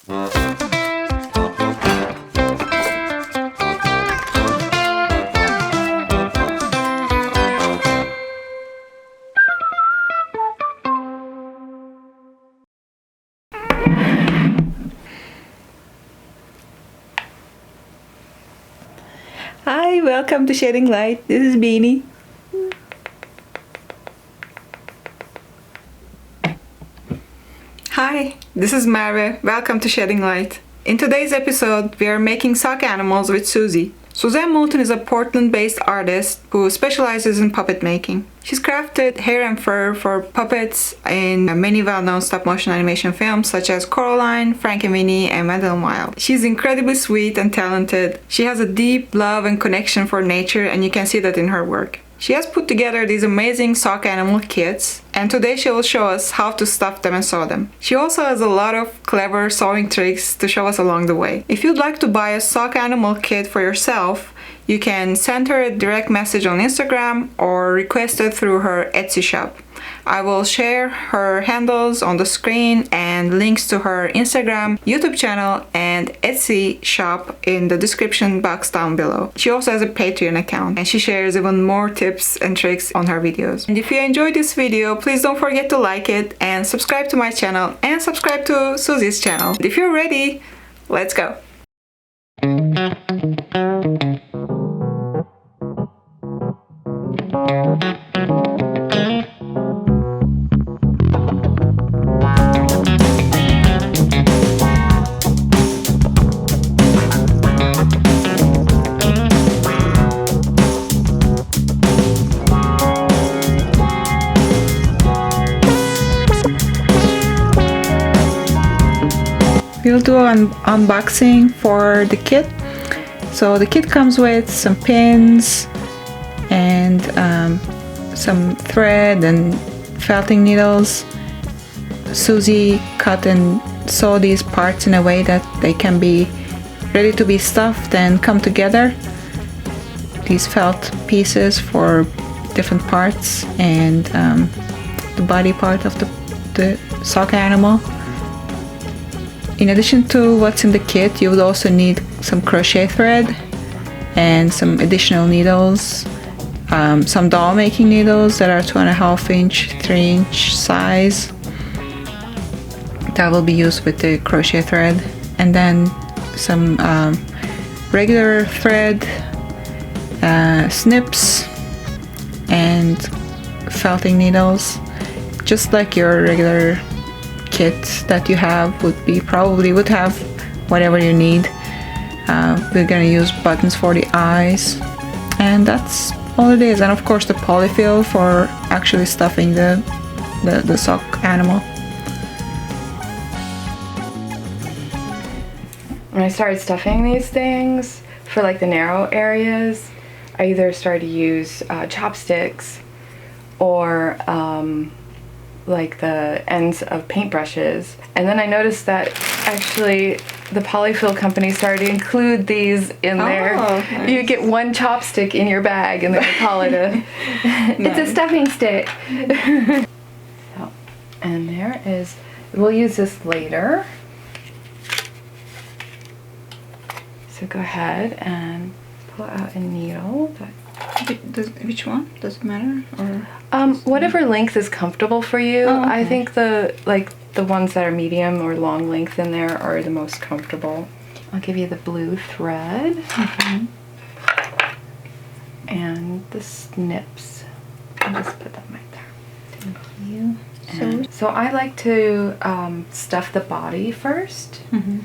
Hi, welcome to Shedding Light. This is Beanie. Hi, this is Merve. Welcome to Shedding Light. In today's episode, we are making sock animals with Suzy. Suzanne Moulton is a Portland-based artist who specializes in puppet making. She's crafted hair and fur for puppets in many well-known stop-motion animation films such as Coraline, Frankenweenie, and Wendell and Wild. She's incredibly sweet and talented. She has a deep love and connection for nature, and you can see that in her work. She has put together these amazing sock animal kits, and today she will show us how to stuff them and sew them. She also has a lot of clever sewing tricks to show us along the way. If you'd like to buy a sock animal kit for yourself, you can send her a direct message on Instagram or request it through her Etsy shop. I will share her handles on the screen and links to her Instagram, YouTube channel, and Etsy shop in the description box down below. She also has a Patreon account and she shares even more tips and tricks on her videos. And if you enjoyed this video, please don't forget to like it and subscribe to my channel and subscribe to Suzy's channel. If you're ready, let's go! We'll do an unboxing for the kit. So the kit comes with some pins and some thread and felting needles. Suzy cut and sew these parts in a way that they can be ready to be stuffed and come together. These felt pieces for different parts and the body part of the sock animal. In addition to what's in the kit, you would also need some crochet thread and some additional needles, some doll making needles that are 2.5 inch, 3 inch size. That will be used with the crochet thread, and then some regular thread, snips, and felting needles, just like your regular kit that you have would have whatever you need. We're gonna use buttons for the eyes, and that's all it is. And of course the polyfill for actually stuffing the sock animal. When I started stuffing these things for like the narrow areas, I either started to use chopsticks or like the ends of paintbrushes, and then I noticed that actually the polyfill company started to include these in there. Nice. You get one chopstick in your bag and then they call it a it's a stuffing stick. So, and there is, we'll use this later, so go ahead and pull out a needle. Which one? Does it matter? Or whatever length is comfortable for you. Oh, okay. I think the ones that are medium or long length in there are the most comfortable. I'll give you the blue thread and the snips. I'll just put them right there. Thank you. So I like to stuff the body first, and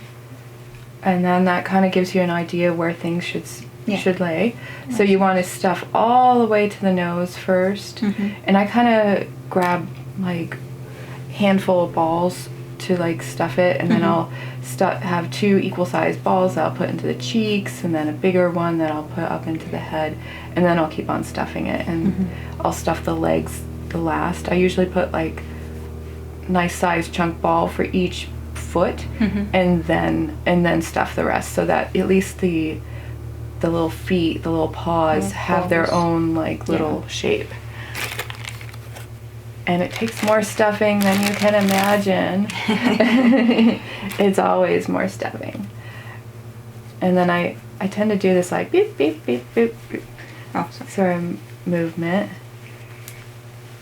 then that kind of gives you an idea where things should lay. So you want to stuff all the way to the nose first, and I kind of grab like handful of balls to like stuff it, and then I'll have 2 equal sized balls that I'll put into the cheeks, and then a bigger one that I'll put up into the head, and then I'll keep on stuffing it, and I'll stuff the legs the last. I usually put like nice sized chunk ball for each foot, and then stuff the rest, so that at least the little feet, the little paws have their own like little shape. and it takes more stuffing than you can imagine. It's always more stuffing. And then I tend to do this like beep, beep, beep, beep, beep. Oh, sort of movement.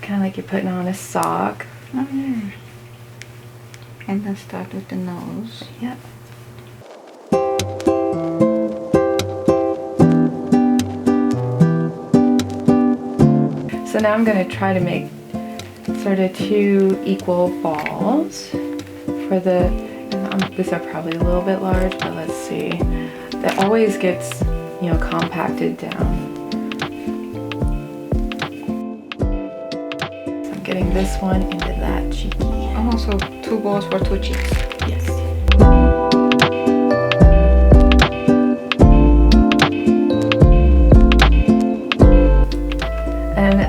Kind of like you're putting on a sock. Oh, yeah. And then start with the nose. Yep. So now I'm going to try to make sort of 2 equal balls for the, these are probably a little bit large, but let's see. That always gets, you know, compacted down. So I'm getting this one into that cheeky. Oh, so 2 balls for 2 cheeks. Yes.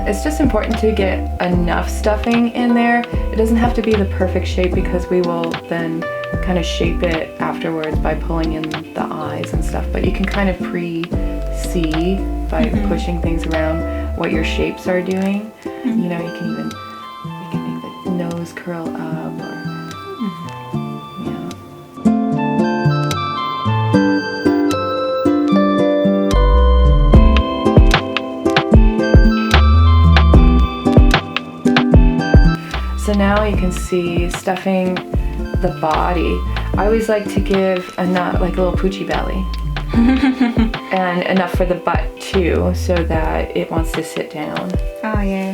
It's just important to get enough stuffing in there. It doesn't have to be the perfect shape because we will then kind of shape it afterwards by pulling in the eyes and stuff. But you can kind of pre-see by pushing things around what your shapes are doing. You know, you can make the nose curl up or So now you can see stuffing the body. I always like to give enough, like a little poochie belly. And enough for the butt too, so that it wants to sit down. Oh, yeah.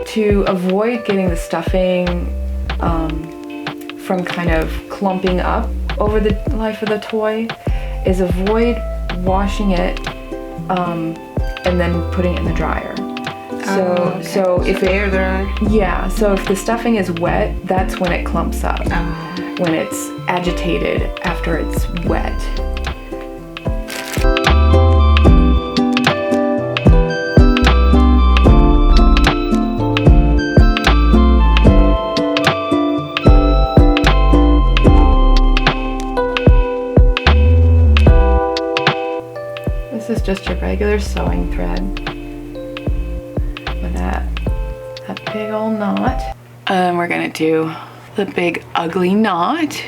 To avoid getting the stuffing from kind of clumping up over the life of the toy, is avoid washing it and then putting it in the dryer. So if air dry. Yeah, so if the stuffing is wet, that's when it clumps up. When it's agitated after it's wet. This is just your regular sewing thread with that big old knot. And we're gonna do the big ugly knot.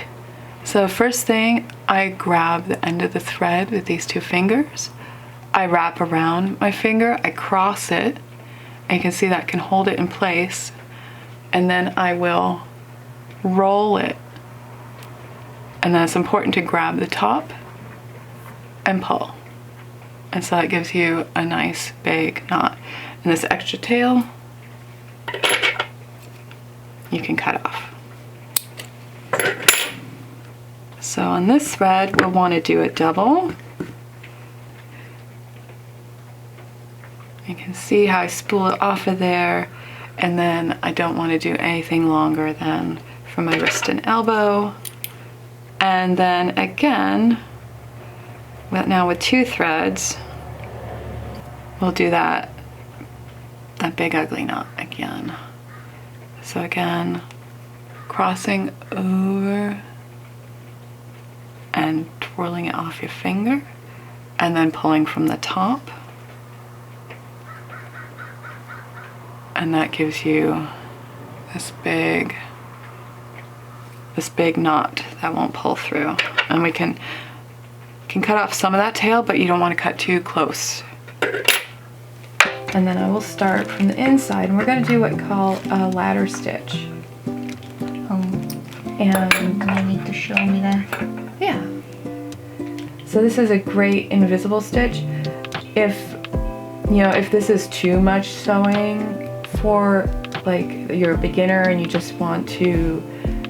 So first thing, I grab the end of the thread with these 2 fingers. I wrap around my finger, I cross it, and you can see that can hold it in place. And then I will roll it. And then it's important to grab the top and pull. And so that gives you a nice big knot. And this extra tail, you can cut off. So on this thread, we'll want to do a double. You can see how I spool it off of there, and then I don't want to do anything longer than from my wrist and elbow. And then again, now with 2 threads, we'll do that big ugly knot again. So again, crossing over and twirling it off your finger, and then pulling from the top. And that gives you this big knot that won't pull through. And we can cut off some of that tail, but you don't want to cut too close. And then I will start from the inside, and we're going to do what we call a ladder stitch. And you need to show me that. Yeah. So this is a great invisible stitch. If this is too much sewing for like you're a beginner and you just want to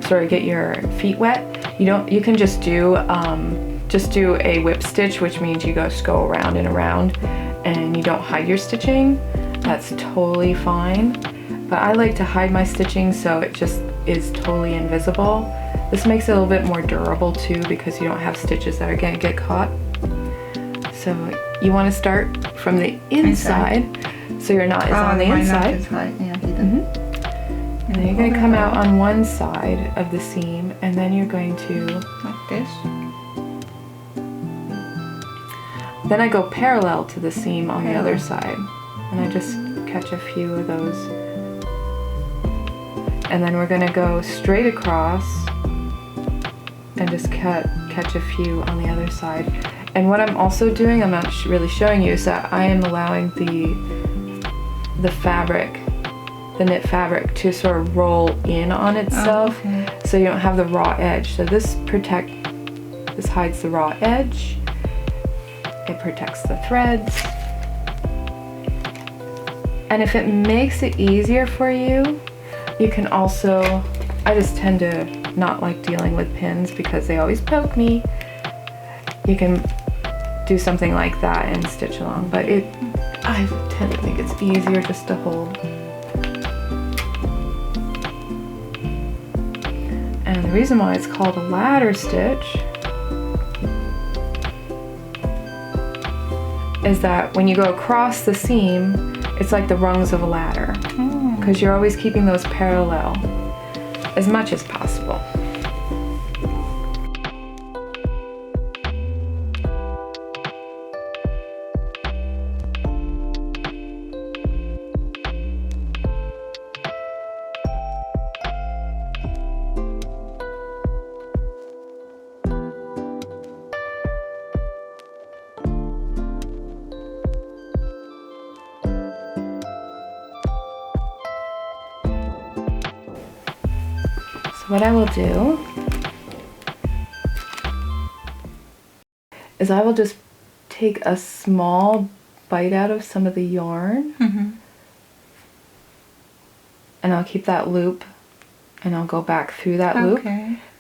sort of get your feet wet, you can just do a whip stitch, which means you just go around and around and you don't hide your stitching. That's totally fine. But I like to hide my stitching so it just is totally invisible. This makes it a little bit more durable too, because you don't have stitches that are gonna get caught. So you want to start from the inside. So your knot is on the inside. Yeah, And there you you're going to come out on one side of the seam, and then you're going to... Like this? Then I go parallel to the seam on the other side. And I just catch a few of those. And then we're going to go straight across and just catch a few on the other side. And what I'm also doing, I'm not really showing you, is that I am allowing the fabric, the knit fabric, to sort of roll in on itself, so you don't have the raw edge. So this hides the raw edge. It protects the threads. And if it makes it easier for you, you can also, I just tend to not like dealing with pins because they always poke me. You can do something like that and stitch along, but I tend to think it's easier just to hold. And the reason why it's called a ladder stitch is that when you go across the seam, it's like the rungs of a ladder, because you're always keeping those parallel as much as possible. So what I will do is I will just take a small bite out of some of the yarn, and I'll keep that loop, and I'll go back through that loop.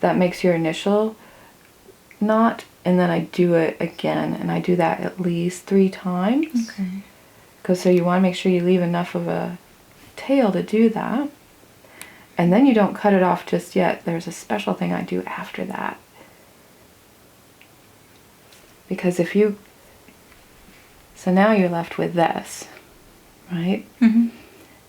That makes your initial knot, and then I do it again, and I do that at least 3 times. Because so you want to make sure you leave enough of a tail to do that. And then you don't cut it off just yet. There's a special thing I do after that. Because if you... So now you're left with this, right? And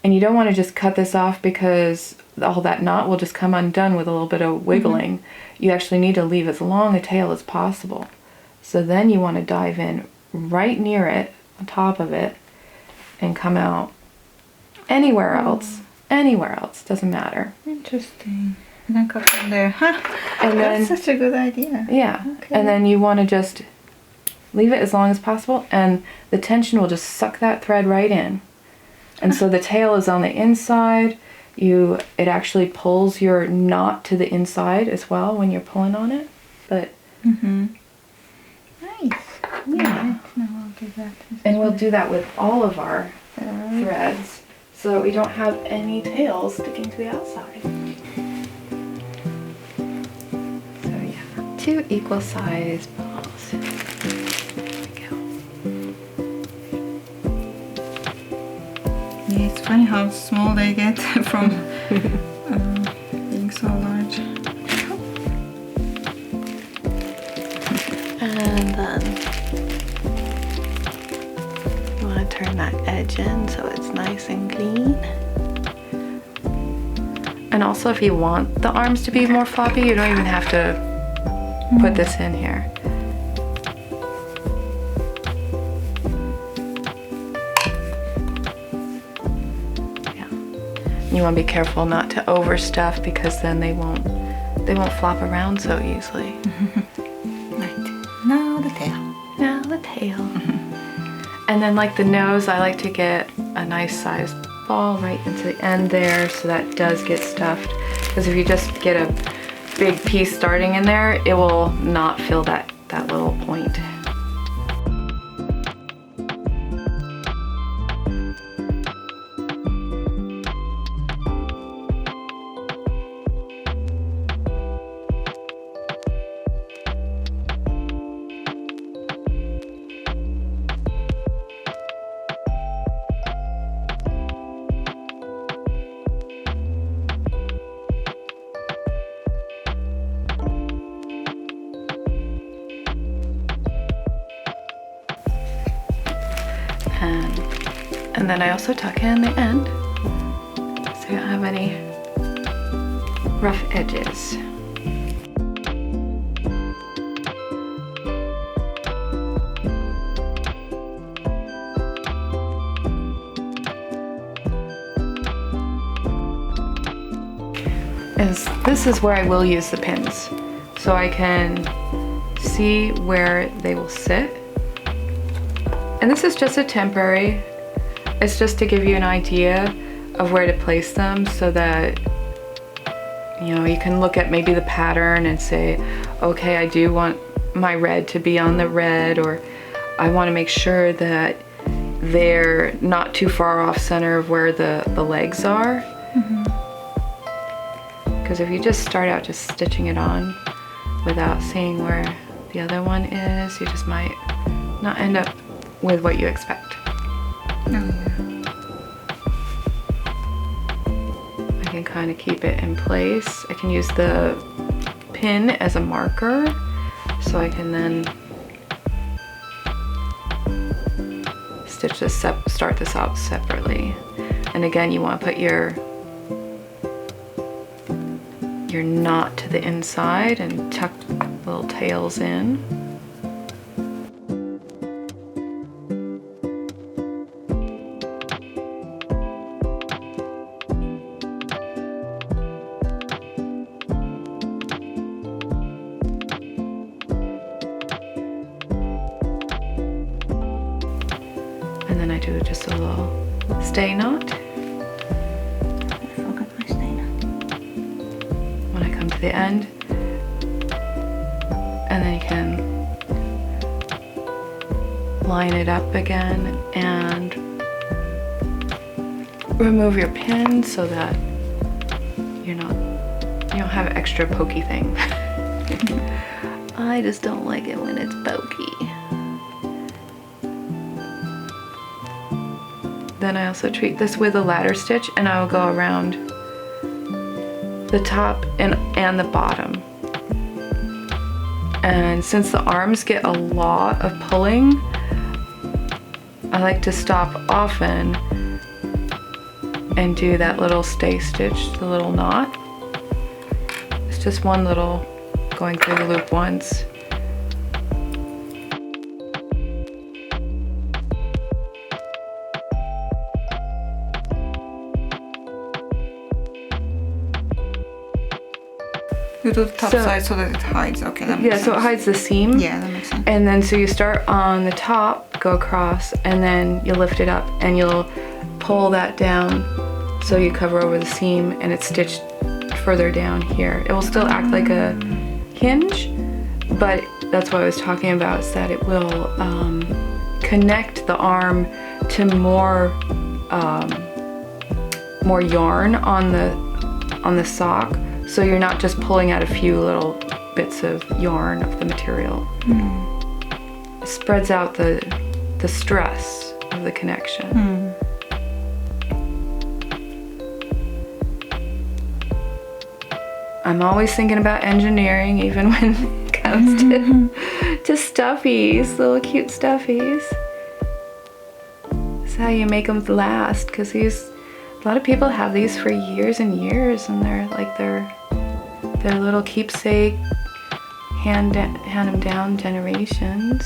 you don't want to just cut this off because all that knot will just come undone with a little bit of wiggling. You actually need to leave as long a tail as possible. So then you want to dive in right near it, on top of it, and come out anywhere else. Anywhere else, doesn't matter. Interesting. And then cut from there. And that's such a good idea. Yeah. And then you want to just leave it as long as possible, and the tension will just suck that thread right in. And so the tail is on the inside. It actually pulls your knot to the inside as well when you're pulling on it. But nice. Yeah. No, I'll do that. And we'll do that with all of our threads, so that we don't have any tails sticking to the outside. So yeah, 2 equal size balls. There we go. Yeah, it's funny how small they get from being so large. And then you want to turn that edge in so it's nice and clean. And also, if you want the arms to be more floppy, you don't even have to put this in here. Yeah. You want to be careful not to overstuff, because then they won't flop around so easily. Right. Now the tail. Now the tail. And then, like the nose, I like to get a nice sized ball right into the end there, so that does get stuffed. Because if you just get a big piece starting in there, it will not fill that little point. And then I also tuck in the end, so you don't have any rough edges. This is where I will use the pins, so I can see where they will sit. And this is just a temporary, it's just to give you an idea of where to place them so that, you know, you can look at maybe the pattern and say, okay, I do want my red to be on the red, or I want to make sure that they're not too far off center of where the legs are. Because if you just start out just stitching it on without seeing where the other one is, you just might not end up with what you expect. Oh, yeah. I can kind of keep it in place. I can use the pin as a marker, so I can then stitch this start this out separately. And again, you want to put your knot to the inside and tuck little tails in. And then I do just a little stay knot. To the end, and then you can line it up again and remove your pin so that you don't have an extra pokey thing. I just don't like it when it's pokey. Then I also treat this with a ladder stitch, and I will go around the top and the bottom. And since the arms get a lot of pulling, I like to stop often and do that little stay stitch, the little knot. It's just one little going through the loop once. You do the top side so that it hides. Okay, that makes sense. So it hides the seam. Yeah, that makes sense. And then so you start on the top, go across, and then you lift it up and you'll pull that down so you cover over the seam, and it's stitched further down here. It will still act like a hinge, but that's what I was talking about, is that it will connect the arm to more yarn on the sock. So you're not just pulling out a few little bits of yarn of the material. It spreads out the stress of the connection. I'm always thinking about engineering, even when it comes to stuffies, little cute stuffies. That's how you make them last, because a lot of people have these for years and years, and they're like their little keepsake, hand them down generations.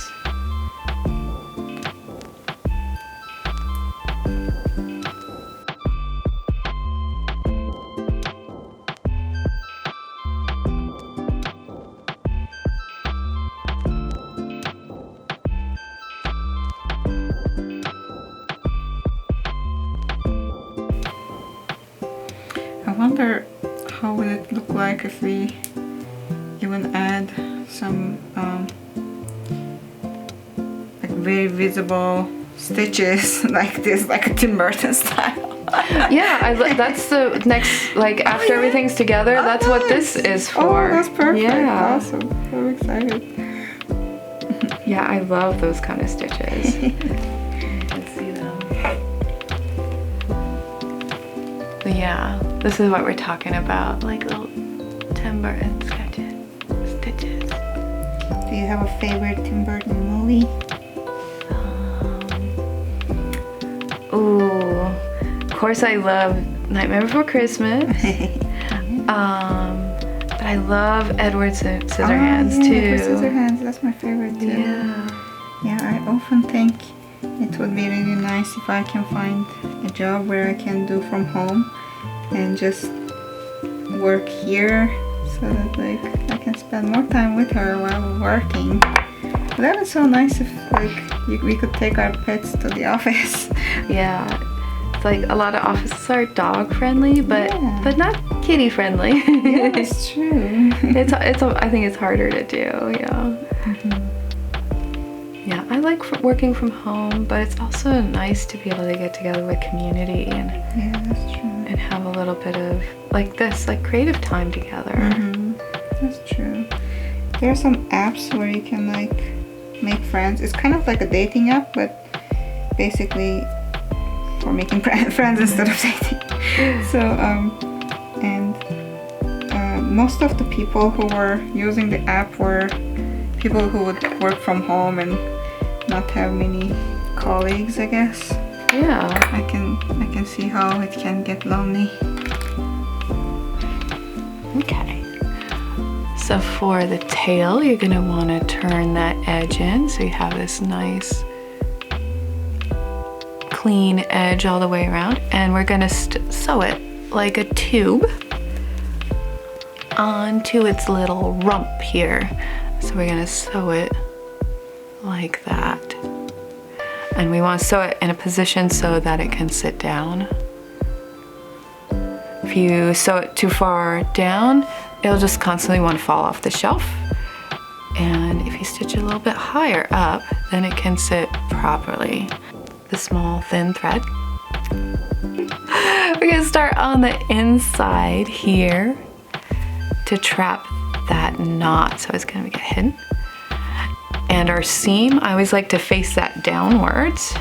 I wonder how would it look like if we even add some like very visible stitches like this, like a Tim Burton style. Yeah, that's the next, like after everything's together, that's what this is for. Oh, that's perfect. Yeah. Awesome. So excited. Yeah, I love those kind of stitches. You can see them. But yeah, this is what we're talking about. Like little Tim Burton stitches. Do you have a favorite Tim Burton movie? Ooh, of course I love Nightmare Before Christmas. I love Edward Scissorhands too. Edward Scissorhands, that's my favorite too. Yeah, I often think it would be really nice if I can find a job where I can do from home and just work here, so that like I can spend more time with her while working. But that would be so nice if like we could take our pets to the office. Yeah, it's like a lot of offices are dog friendly, but not kitty friendly. Yeah, that's true. I think it's harder to do. Yeah. Yeah, I like working from home, but it's also nice to be able to get together with community and that's true. And have a little bit of like this, like creative time together. That's true. There are some apps where you can like make friends. It's kind of like a dating app, but basically for making friends instead of dating. So most of the people who were using the app were people who would work from home and not have many colleagues, I guess. Yeah. I can see how it can get lonely. Okay. So for the tail, you're gonna wanna turn that edge in so you have this nice clean edge all the way around, and we're gonna sew it like a tube onto its little rump here. So we're gonna sew it like that. And we want to sew it in a position so that it can sit down. If you sew it too far down, it'll just constantly want to fall off the shelf. And if you stitch it a little bit higher up, then it can sit properly. The small thin thread. We're gonna start on the inside here to trap that knot so it's gonna get hidden. And our seam, I always like to face that downwards.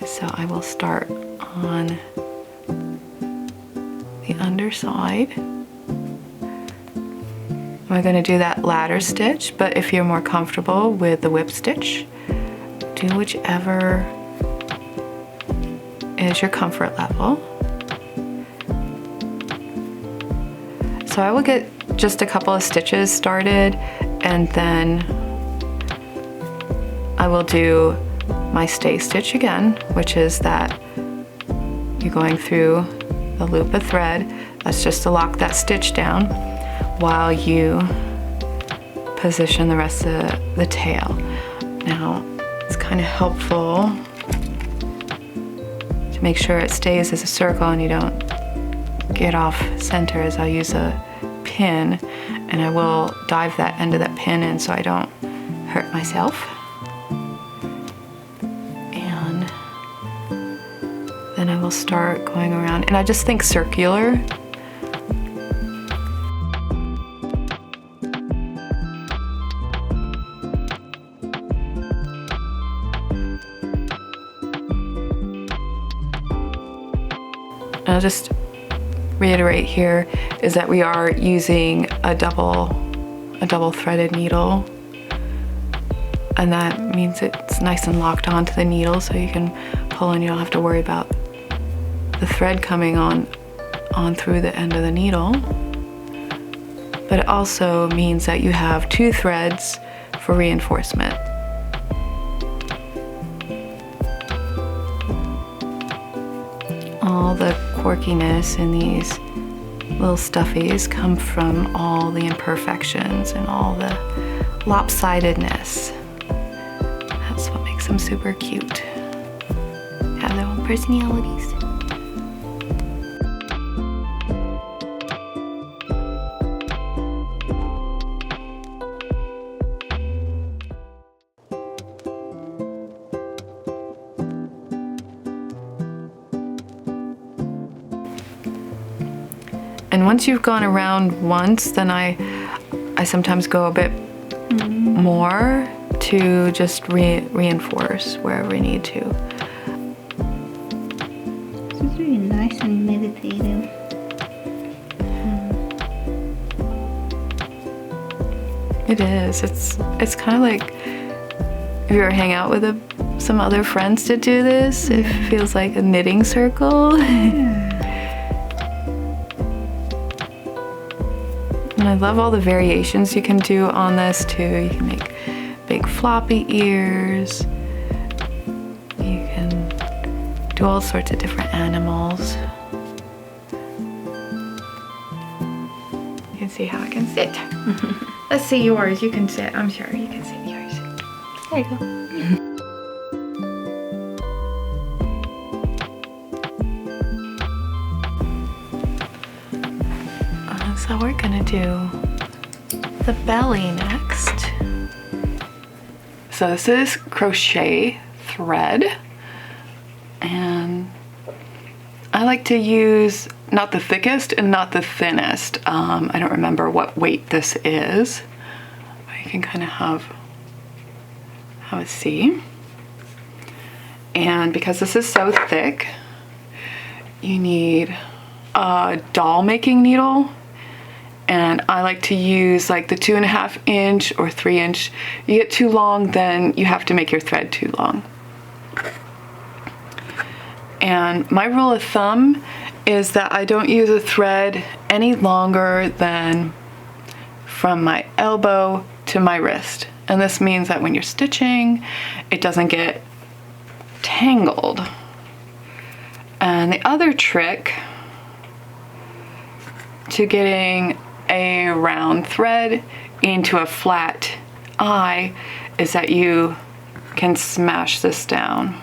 So I will start on the underside. I'm gonna do that ladder stitch, but if you're more comfortable with the whip stitch, do whichever is your comfort level. So I will get just a couple of stitches started, and then I will do my stay stitch again, which is that you're going through the loop of thread. That's just to lock that stitch down while you position the rest of the tail. Now, it's kind of helpful to make sure it stays as a circle and you don't get off center, as I'll use a pin, and I will dive that end of that pin in so I don't hurt myself. And then I will start going around, and I just think circular. And I'll just reiterate here is that we are using a double threaded needle, and that means it's nice and locked onto the needle so you can pull and you don't have to worry about the thread coming on through the end of the needle. But it also means that you have 2 threads for reinforcement. All the quirkiness in these little stuffies come from all the imperfections and all the lopsidedness. That's what makes them super cute. Have their own personalities. And once you've gone around once, then I sometimes go a bit more to just reinforce wherever we need to. This is really nice and meditative. It is. It's kind of like if you ever hang out with some other friends to do this, it feels like a knitting circle. I love all the variations you can do on this too. You can make big floppy ears. You can do all sorts of different animals. You can see how I can sit. Let's see yours. You can sit. I'm sure you can sit yours. There you go. So we're gonna do the belly next. So this is crochet thread, and I like to use not the thickest and not the thinnest. I don't remember what weight this is, but you can kind of have a see. And because this is so thick, you need a doll making needle. And I like to use like the 2.5 inch or 3 inch. You get too long, then you have to make your thread too long. And my rule of thumb is that I don't use a thread any longer than from my elbow to my wrist. And this means that when you're stitching, it doesn't get tangled. And the other trick to getting a round thread into a flat eye is that you can smash this down.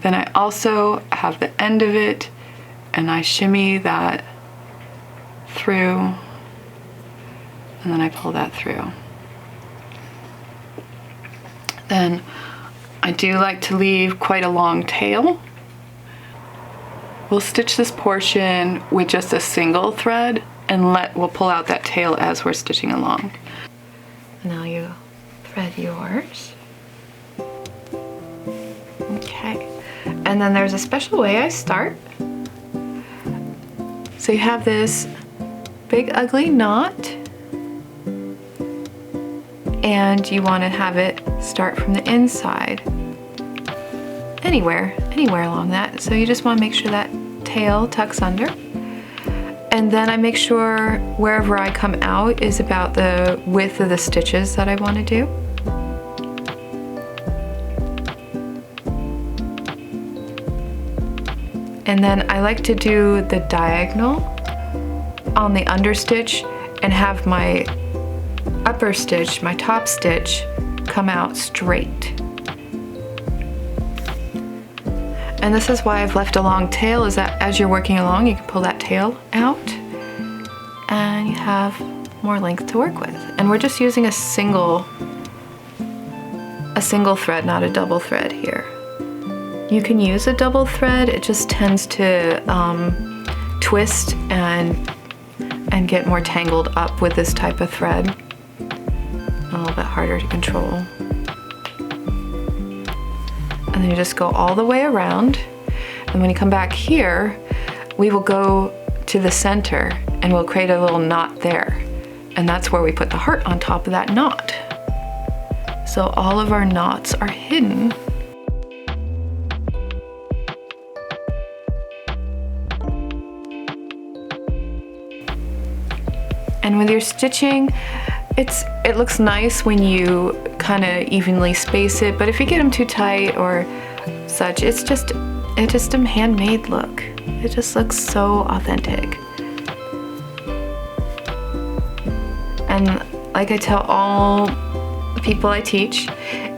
Then I also have the end of it and I shimmy that through, and then I pull that through. Then I do like to leave quite a long tail. We'll stitch this portion with just a single thread and we'll pull out that tail as we're stitching along. Now you thread yours. Okay. And then there's a special way I start. So you have this big ugly knot, and you want to have it start from the inside. Anywhere along that. So you just want to make sure that tail tucks under. And then I make sure wherever I come out is about the width of the stitches that I want to do. And then I like to do the diagonal on the understitch and have my upper stitch, my top stitch, come out straight. And this is why I've left a long tail, is that as you're working along, you can pull that tail out and you have more length to work with. And we're just using a single thread, not a double thread here. You can use a double thread, it just tends to twist and get more tangled up with this type of thread. A little bit harder to control. And then you just go all the way around. And when you come back here, we will go to the center and we'll create a little knot there. And that's where we put the heart on top of that knot. So all of our knots are hidden. And with your stitching, it looks nice when you kind of evenly space it, but if you get them too tight or such, it's just a handmade look. It just looks so authentic. And like I tell all the people I teach,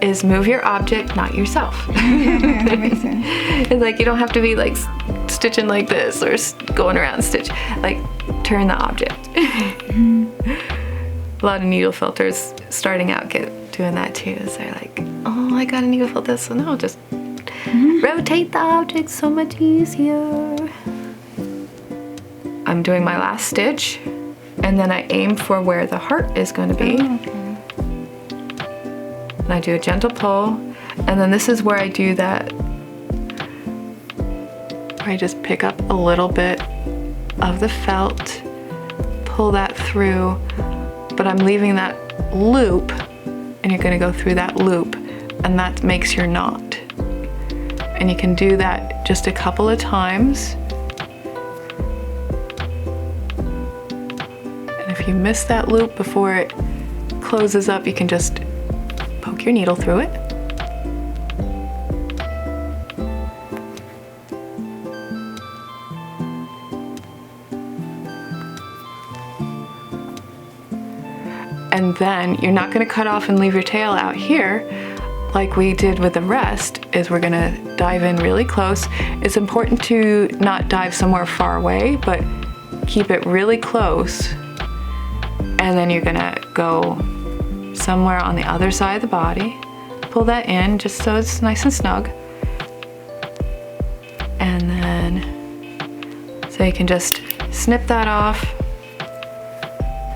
is move your object, not yourself. Yeah, that makes sense. It's like you don't have to be like stitching like this or going around stitch. Like turn the object. A lot of needle filters starting out get doing that too. So they're like, oh, I got a needle filter, so no, just rotate the object, so much easier. I'm doing my last stitch, and then I aim for where the heart is going to be. Oh, okay. And I do a gentle pull, and then this is where I do that, where I just pick up a little bit of the felt, pull that through, but I'm leaving that loop, and you're going to go through that loop, and that makes your knot. And you can do that just a couple of times. if you miss that loop before it closes up, you can just poke your needle through it. And then you're not going to cut off and leave your tail out here like we did with the rest, is we're going to dive in really close. It's important to not dive somewhere far away, but keep it really close. And then you're going to go somewhere on the other side of the body. Pull that in just so it's nice and snug. And then, so you can just snip that off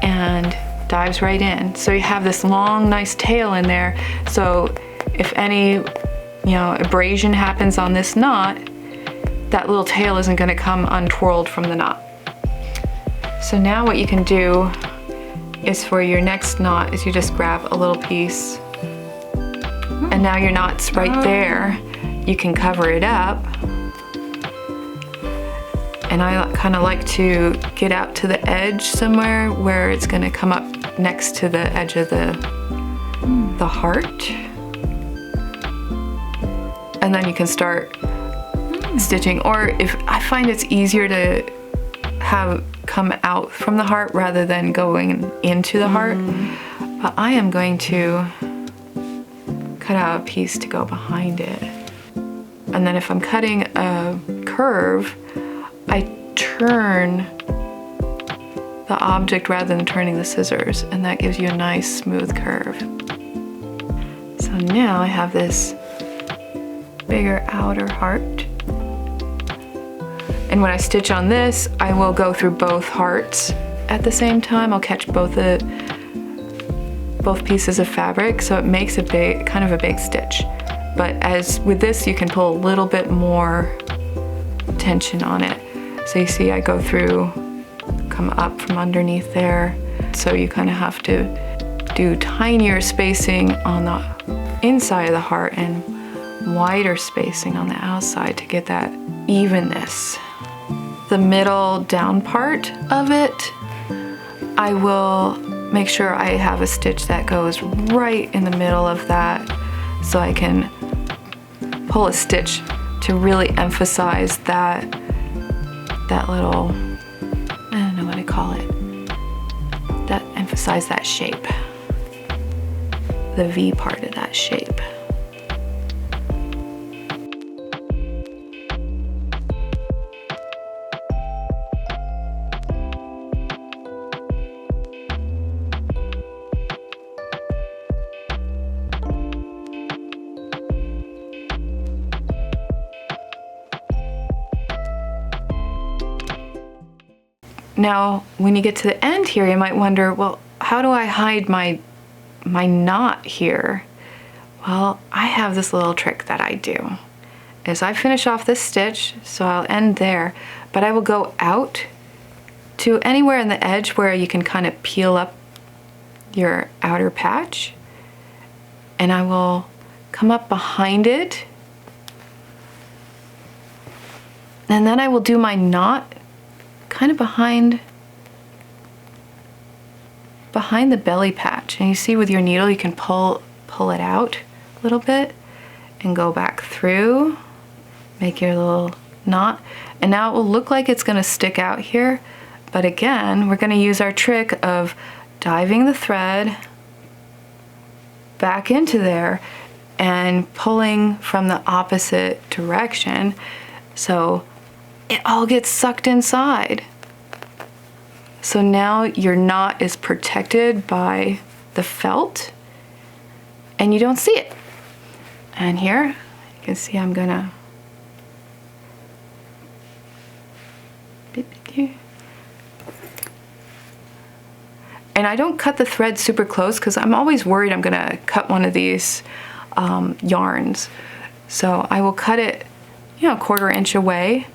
and dives right in. So you have this long, nice tail in there. So if any, abrasion happens on this knot, that little tail isn't going to come untwirled from the knot. So now what you can do is for your next knot is you just grab a little piece, and now your knot's right there. You can cover it up. And I kind of like to get out to the edge somewhere where it's going to come up next to the edge of the heart. And then you can start stitching. Or if I find it's easier to have come out from the heart rather than going into the heart. But I am going to cut out a piece to go behind it. And then if I'm cutting a curve, I turn the object rather than turning the scissors, and that gives you a nice smooth curve. So now I have this bigger outer heart. And when I stitch on this, I will go through both hearts at the same time. I'll catch both pieces of fabric, so it makes a kind of a big stitch. But as with this, you can pull a little bit more tension on it. So you see I go through, come up from underneath there. So you kind of have to do tinier spacing on the inside of the heart and wider spacing on the outside to get that evenness. The middle down part of it, I will make sure I have a stitch that goes right in the middle of that, so I can pull a stitch to really emphasize that little, I don't know what to call it, that emphasize that shape, the V part of that shape. Now, when you get to the end here, you might wonder, well, how do I hide my knot here? Well, I have this little trick that I do. Is I finish off this stitch, so I'll end there, but I will go out to anywhere in the edge where you can kind of peel up your outer patch, and I will come up behind it, and then I will do my knot kind of behind the belly patch. And you see with your needle you can pull it out a little bit and go back through, make your little knot, and now it will look like it's going to stick out here. But again, we're going to use our trick of diving the thread back into there and pulling from the opposite direction, so it all gets sucked inside. So now your knot is protected by the felt and you don't see it. And here you can see I'm gonna and I don't cut the thread super close because I'm always worried I'm gonna cut one of these yarns. So I will cut it, a 1/4 inch away.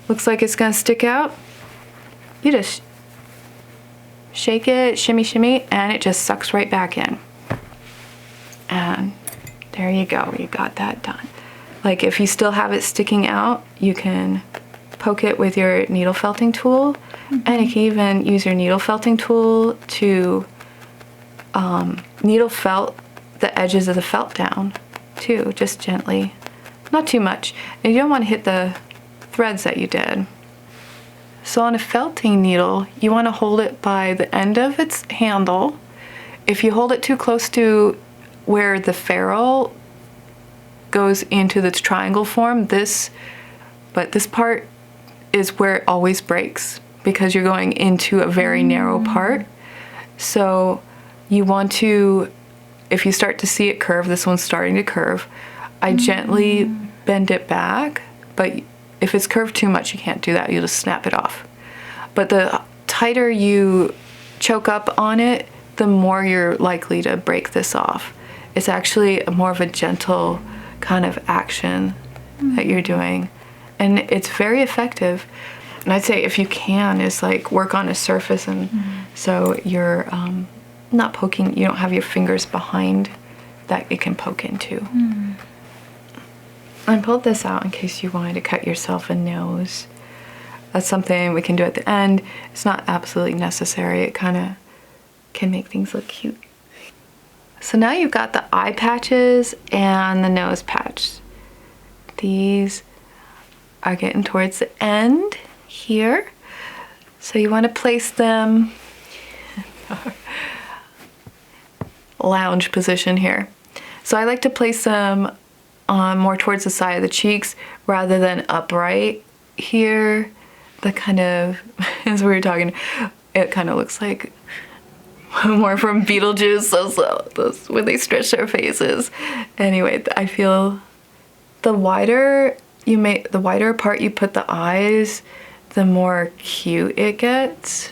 Looks like it's gonna stick out. You just shake it, shimmy, shimmy, and it just sucks right back in. And there you go, you got that done. Like if you still have it sticking out, you can poke it with your needle felting tool, and you can even use your needle felting tool to needle felt the edges of the felt down too, just gently, not too much. And you don't want to hit the threads that you did. So on a felting needle, you want to hold it by the end of its handle. If you hold it too close to where the ferrule goes into this triangle form, this part is where it always breaks because you're going into a very narrow part. So you want to, if you start to see it curve, this one's starting to curve, I gently bend it back, but if it's curved too much, you can't do that. You'll just snap it off. But the tighter you choke up on it, the more you're likely to break this off. It's actually more of a gentle kind of action that you're doing. And it's very effective. And I'd say if you can, is like work on a surface, and so you're not poking, you don't have your fingers behind that it can poke into. I pulled this out in case you wanted to cut yourself a nose. That's something we can do at the end. It's not absolutely necessary. It kind of can make things look cute. So now you've got the eye patches and the nose patch. These are getting towards the end here. So you want to place them in lounge position here. So I like to place them more towards the side of the cheeks rather than upright here. The kind of, as we were talking, it kind of looks like more from Beetlejuice, those when they stretch their faces. Anyway, I feel the wider apart you put the eyes, the more cute it gets.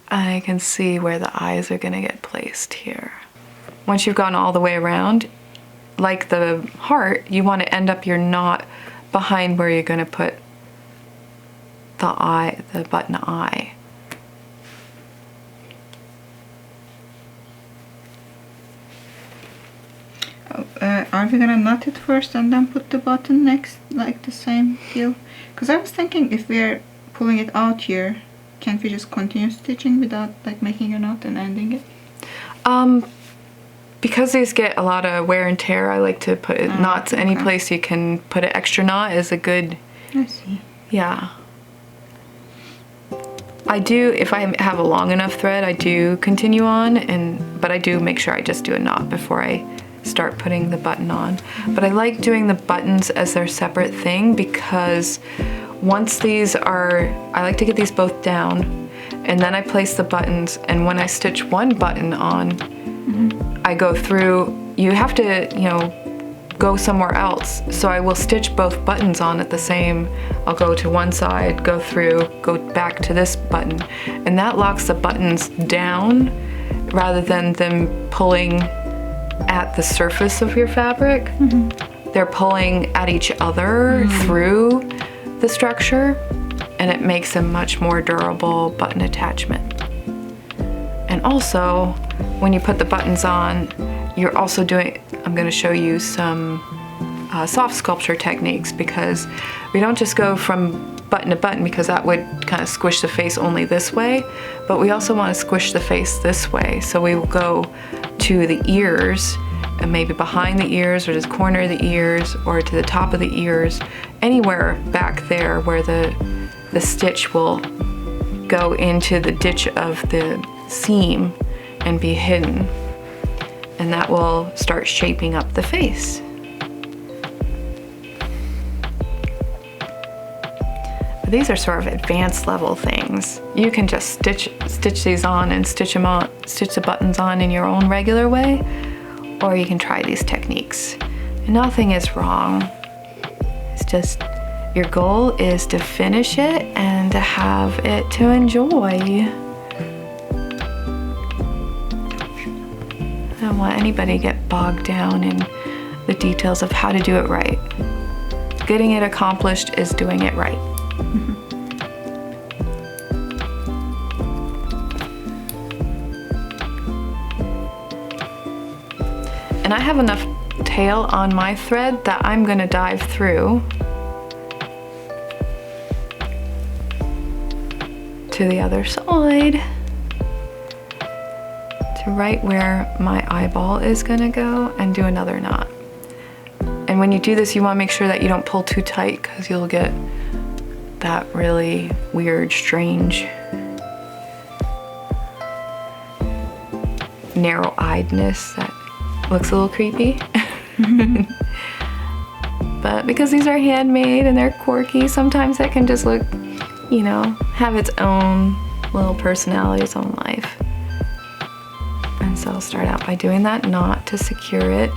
I can see where the eyes are gonna get placed here. Once you've gone all the way around, like the heart, you want to end up your knot behind where you're going to put the button eye. Are we gonna knot it first and then put the button next, like the same deal? Because I was thinking if we're pulling it out here, can't we just continue stitching without like making a knot and ending it? Because these get a lot of wear and tear, I like to put knots any place you can put an extra knot is a good. I see. Yeah. I do, if I have a long enough thread, I do continue on, but I do make sure I just do a knot before I start putting the button on. But I like doing the buttons as their separate thing because once these are, I like to get these both down, and then I place the buttons, and when I stitch one button on, I go through, you have to, go somewhere else. So I will stitch both buttons on at the same, I'll go to one side, go through, go back to this button. And that locks the buttons down rather than them pulling at the surface of your fabric. They're pulling at each other through the structure, and it makes a much more durable button attachment. And also, when you put the buttons on, you're also doing, I'm going to show you some soft sculpture techniques, because we don't just go from button to button because that would kind of squish the face only this way, but we also want to squish the face this way. So we will go to the ears, and maybe behind the ears, or to the corner of the ears, or to the top of the ears, anywhere back there where the stitch will go into the ditch of the seam and be hidden, and that will start shaping up the face. But these are sort of advanced level things. You can just stitch these on and stitch the buttons on in your own regular way, or you can try these techniques. And nothing is wrong. It's just your goal is to finish it and to have it to enjoy. I don't want anybody to get bogged down in the details of how to do it right. Getting it accomplished is doing it right. And I have enough tail on my thread that I'm going to dive through to the other side to right where my eyeball is gonna go and do another knot. And when you do this, you wanna make sure that you don't pull too tight because you'll get that really weird, strange, narrow-eyedness that looks a little creepy. But because these are handmade and they're quirky, sometimes that can just look, you know, have its own little personality, its own life. And so I'll start out by doing that knot to secure it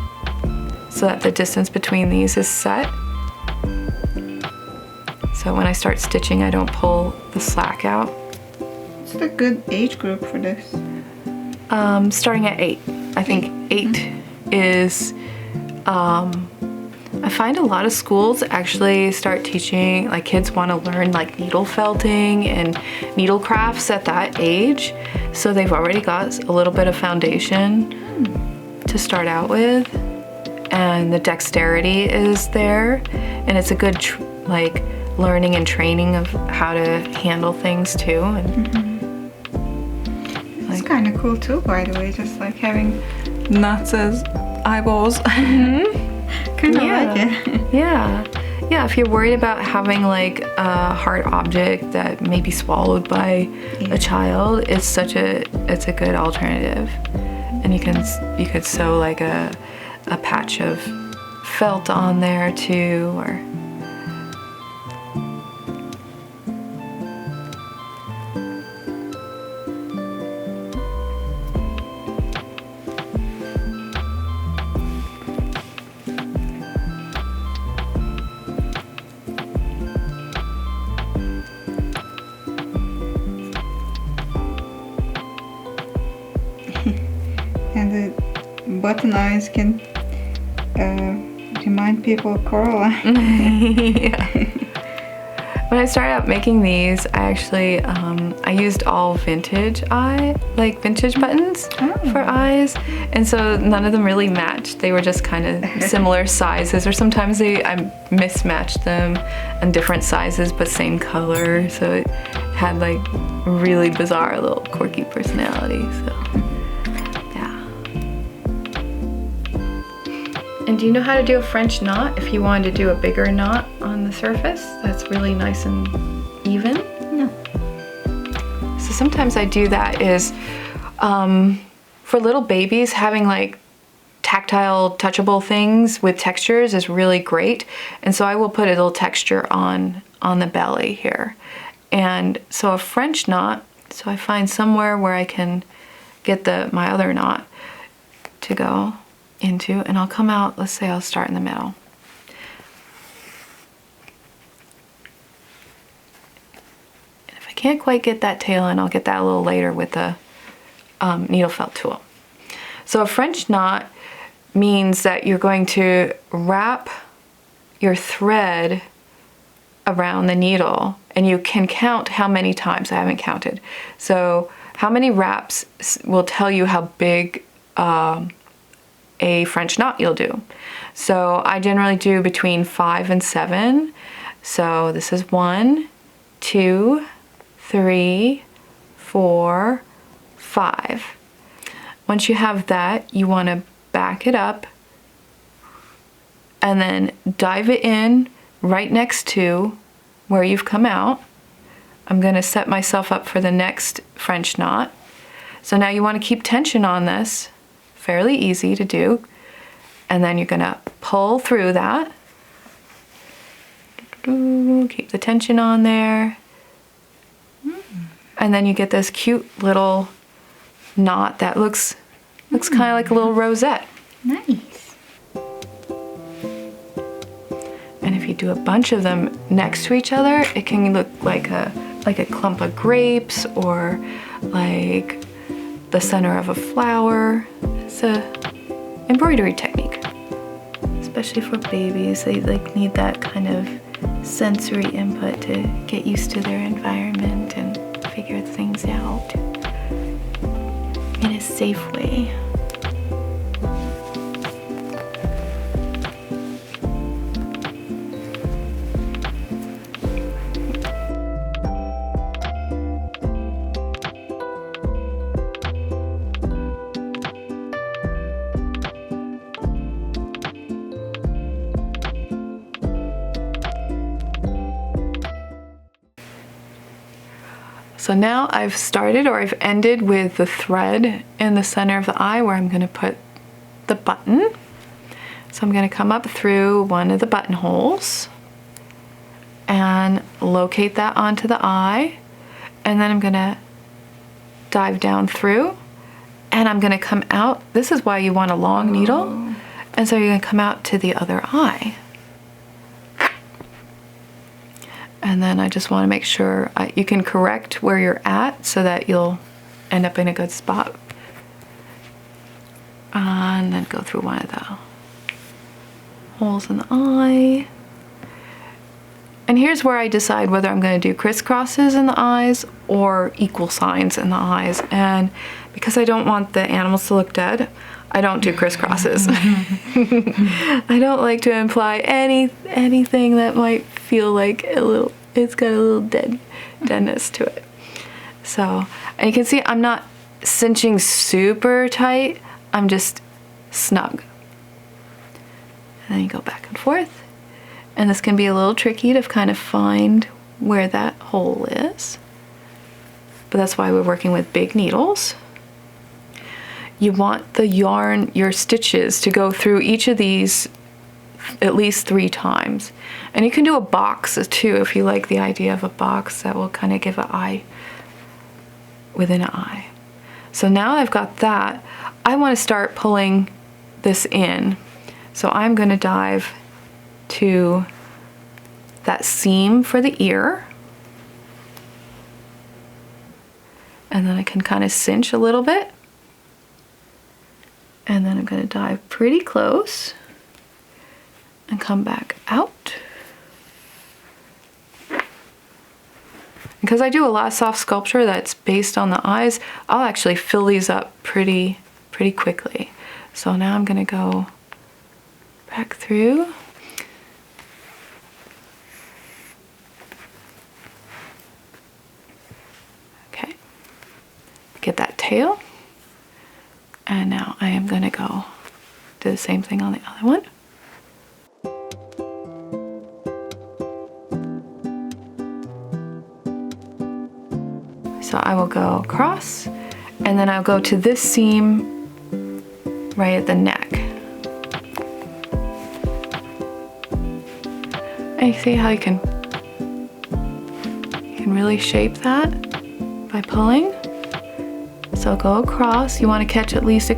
so that the distance between these is set. So when I start stitching, I don't pull the slack out. What's the good age group for this? Starting at 8. I think 8 is, I find a lot of schools actually start teaching, like kids want to learn like needle felting and needle crafts at that age. So they've already got a little bit of foundation to start out with. And the dexterity is there. And it's a good like learning and training of how to handle things too. And it's kind of cool too, by the way, just like having knots as eyeballs. Kind of like it. Yeah, if you're worried about having like a hard object that may be swallowed by a child, it's a good alternative. And you could sew like a patch of felt on there too, or and the button eyes can remind people of Coraline. yeah. When I started out making these, I actually I used all vintage buttons for eyes, and so none of them really matched. They were just kind of similar sizes, or sometimes I mismatched them in different sizes but same color, so it had like really bizarre little quirky personality. So yeah. And do you know how to do a French knot if you wanted to do a bigger knot on the surface that's really nice and even? No. So sometimes I do that is for little babies, having like tactile, touchable things with textures is really great. And so I will put a little texture on the belly here. And so a French knot, so I find somewhere where I can get my other knot to go into, and I'll come out, let's say I'll start in the middle. And if I can't quite get that tail in, I'll get that a little later with the needle felt tool. So a French knot means that you're going to wrap your thread around the needle, and you can count how many times. I haven't counted. So how many wraps will tell you how big a French knot you'll do. So I generally do between 5 and 7. So this is 1, 2, 3, 4, 5. Once you have that, you want to back it up and then dive it in right next to where you've come out. I'm going to set myself up for the next French knot. So now you want to keep tension on this. Fairly easy to do. And then you're going to pull through that. Keep the tension on there. And then you get this cute little knot that looks kind of like a little rosette. Nice. And if you do a bunch of them next to each other, it can look like a clump of grapes, or like the center of a flower. It's a embroidery technique, especially for babies. They need that kind of sensory input to get used to their environment and figure things out in a safe way. So now I've started, or I've ended with the thread in the center of the eye where I'm going to put the button. So I'm going to come up through one of the buttonholes and locate that onto the eye, and then I'm going to dive down through, and I'm going to come out. This is why you want a long needle, and so you're going to come out to the other eye. And then I just want to make sure you can correct where you're at so that you'll end up in a good spot. And then go through one of the holes in the eye. And here's where I decide whether I'm going to do crisscrosses in the eyes or equal signs in the eyes. And because I don't want the animals to look dead, I don't do crisscrosses. I don't like to imply anything that might feel like it's got a little deadness to it. So, and you can see I'm not cinching super tight, I'm just snug. And then you go back and forth. And this can be a little tricky to kind of find where that hole is. But that's why we're working with big needles. You want the yarn, your stitches, to go through each of these at least 3 times. And you can do a box too if you like the idea of a box that will kind of give an eye within an eye. So now I've got that, I want to start pulling this in. So I'm going to dive to that seam for the ear, and then I can kind of cinch a little bit, and then I'm going to dive pretty close and come back out. Because I do a lot of soft sculpture that's based on the eyes, I'll actually fill these up pretty quickly. So now I'm going to go back through. Okay, get that tail. And now I am going to go do the same thing on the other one. So I will go across, and then I'll go to this seam right at the neck. And you see how you can really shape that by pulling. So go across, you want to catch at least a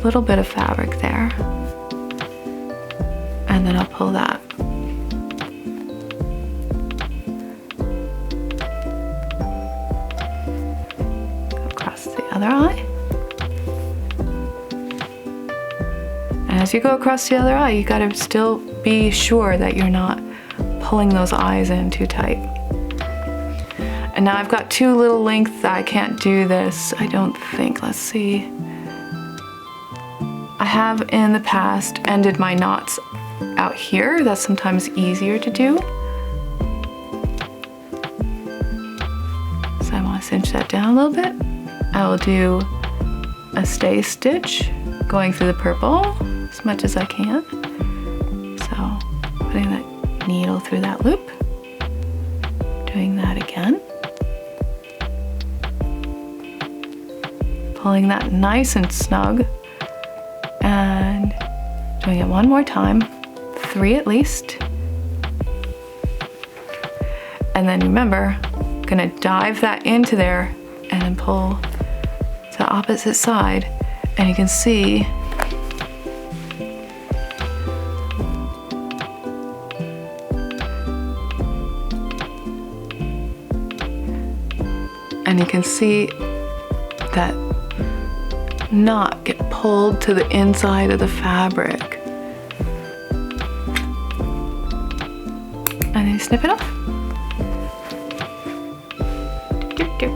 little bit of fabric there. And then I'll pull that. Go across the other eye. And as you go across the other eye, you gotta still be sure that you're not pulling those eyes in too tight. And now I've got too little length that I can't do this, I don't think. Let's see. I have in the past ended my knots out here. That's sometimes easier to do. So I want to cinch that down a little bit. I will do a stay stitch going through the purple as much as I can. So putting that needle through that loop, doing that again. Pulling that nice and snug, and doing it one more time, 3 at least. And then remember, I'm gonna dive that into there and then pull to the opposite side, and you can see that knot get pulled to the inside of the fabric. And then you snip it off. Doop, doop.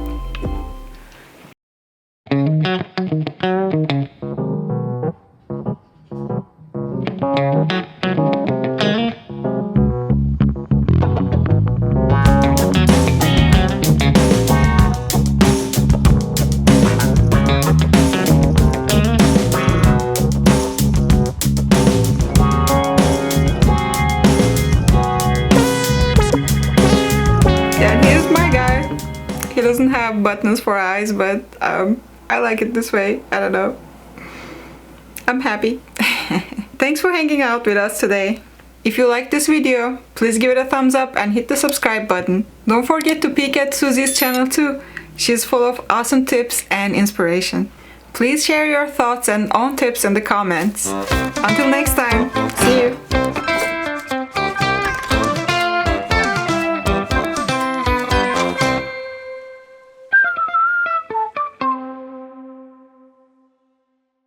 Yeah, here's my guy. He doesn't have buttons for eyes, but I like it this way. I don't know. I'm happy. Thanks for hanging out with us today. If you like this video, please give it a thumbs up and hit the subscribe button. Don't forget to peek at Susie's channel too. She's full of awesome tips and inspiration. Please share your thoughts and own tips in the comments. Until next time,